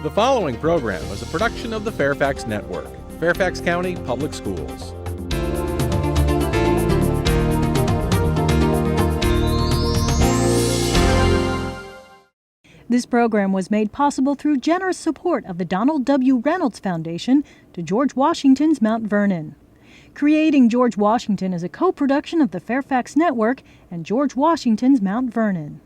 The following program is a production of the Fairfax Network, Fairfax County Public Schools. This program was made possible through generous support of the Donald W. Reynolds Foundation to George Washington's Mount Vernon. Creating George Washington is a co-production of the Fairfax Network and George Washington's Mount Vernon.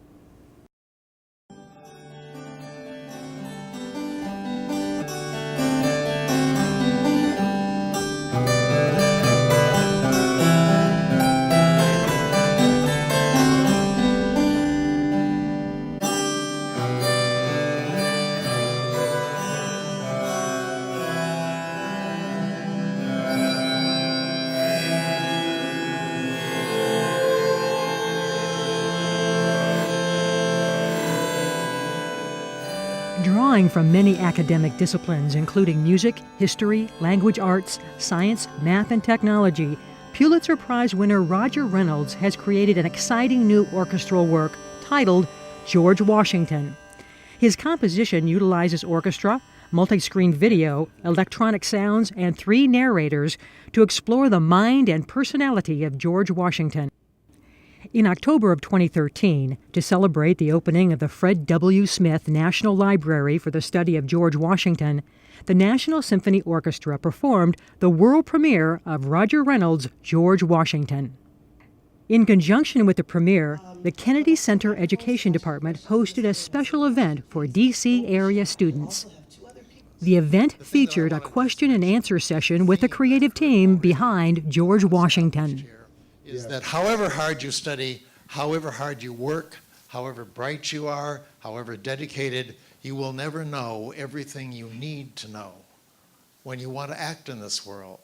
Drawing from many academic disciplines, including music, history, language arts, science, math, and technology, Pulitzer Prize winner Roger Reynolds has created an exciting new orchestral work titled George Washington. His composition utilizes orchestra, multiscreen video, electronic sounds, and 3 narrators to explore the mind and personality of George Washington. In October of 2013, to celebrate the opening of the Fred W. Smith National Library for the Study of George Washington, the National Symphony Orchestra performed the world premiere of Roger Reynolds' George Washington. In conjunction with the premiere, the Kennedy Center Education Department hosted a special event for D.C. area students. The event featured a question and answer session with the creative team behind George Washington. Is that however hard you study, however hard you work, however bright you are, however dedicated, you will never know everything you need to know when you want to act in this world.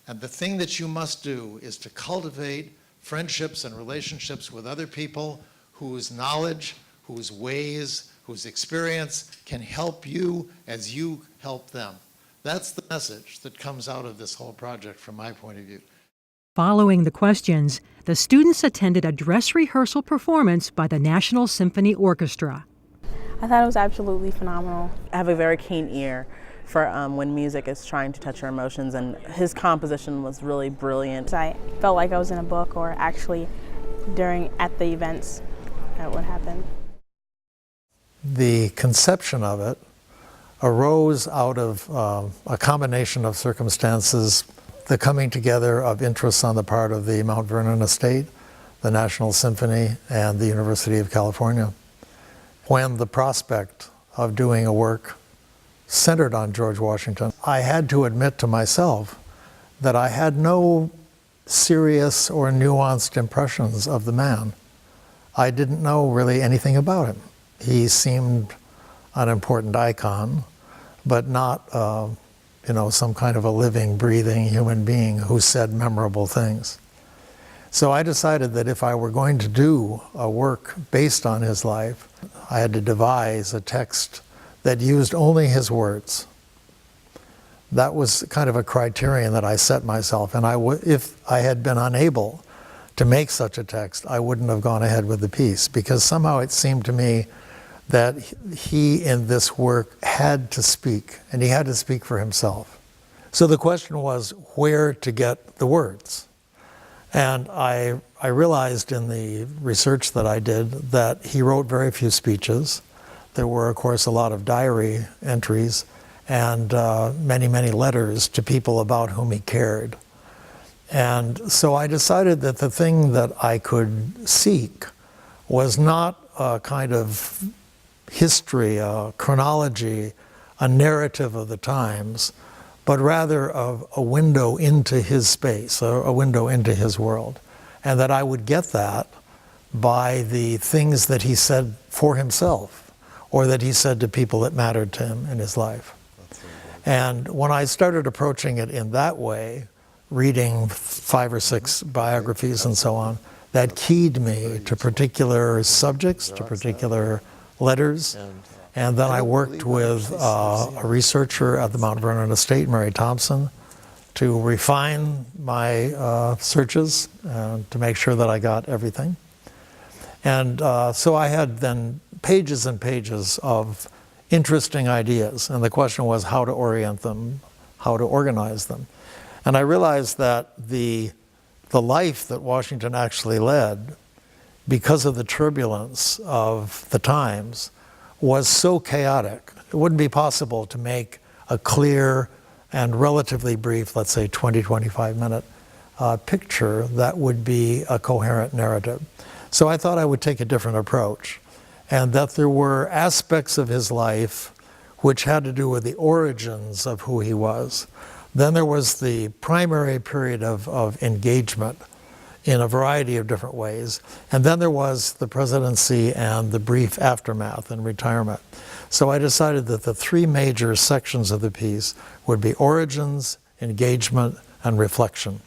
And the thing that you must do is to cultivate friendships and relationships with other people whose knowledge, whose ways, whose experience can help you as you help them. That's the message that comes out of this whole project from my point of view. Following the questions, the students attended a dress rehearsal performance by the National Symphony Orchestra. I thought it was absolutely phenomenal. I have a very keen ear for when music is trying to touch your emotions, and his composition was really brilliant. I felt like I was in a book or actually at the events that would happen. The conception of it arose out of a combination of circumstances, the coming together of interests on the part of the Mount Vernon estate, the National Symphony, and the University of California. When the prospect of doing a work centered on George Washington, I had to admit to myself that I had no serious or nuanced impressions of the man. I didn't know really anything about him. He seemed an important icon, but not some kind of a living, breathing human being who said memorable things. So I decided that if I were going to do a work based on his life, I had to devise a text that used only his words. That was kind of a criterion that I set myself, and if I had been unable to make such a text, I wouldn't have gone ahead with the piece, because somehow it seemed to me that he in this work had to speak, and he had to speak for himself. So the question was where to get the words. And I realized in the research that I did that he wrote very few speeches. There were, of course, a lot of diary entries and many, many letters to people about whom he cared. And so I decided that the thing that I could seek was not a kind of history, a chronology, a narrative of the times, but rather of a window into his space, a window into his world. And that I would get that by the things that he said for himself, or that he said to people that mattered to him in his life. And when I started approaching it in that way, reading 5 or 6 biographies and so on, that keyed me to particular subjects, to particular letters. And then I worked with a researcher at the Mount Vernon estate, Mary Thompson, to refine my searches to make sure that I got everything. And so I had then pages and pages of interesting ideas, and the question was how to orient them, how to organize them. And I realized that the life that Washington actually led, because of the turbulence of the times, was so chaotic. It wouldn't be possible to make a clear and relatively brief, let's say 20, 25-minute picture that would be a coherent narrative. So I thought I would take a different approach, and that there were aspects of his life which had to do with the origins of who he was. Then there was the primary period of engagement in a variety of different ways. And then there was the presidency and the brief aftermath and retirement. So I decided that the three major sections of the piece would be origins, engagement, and reflection.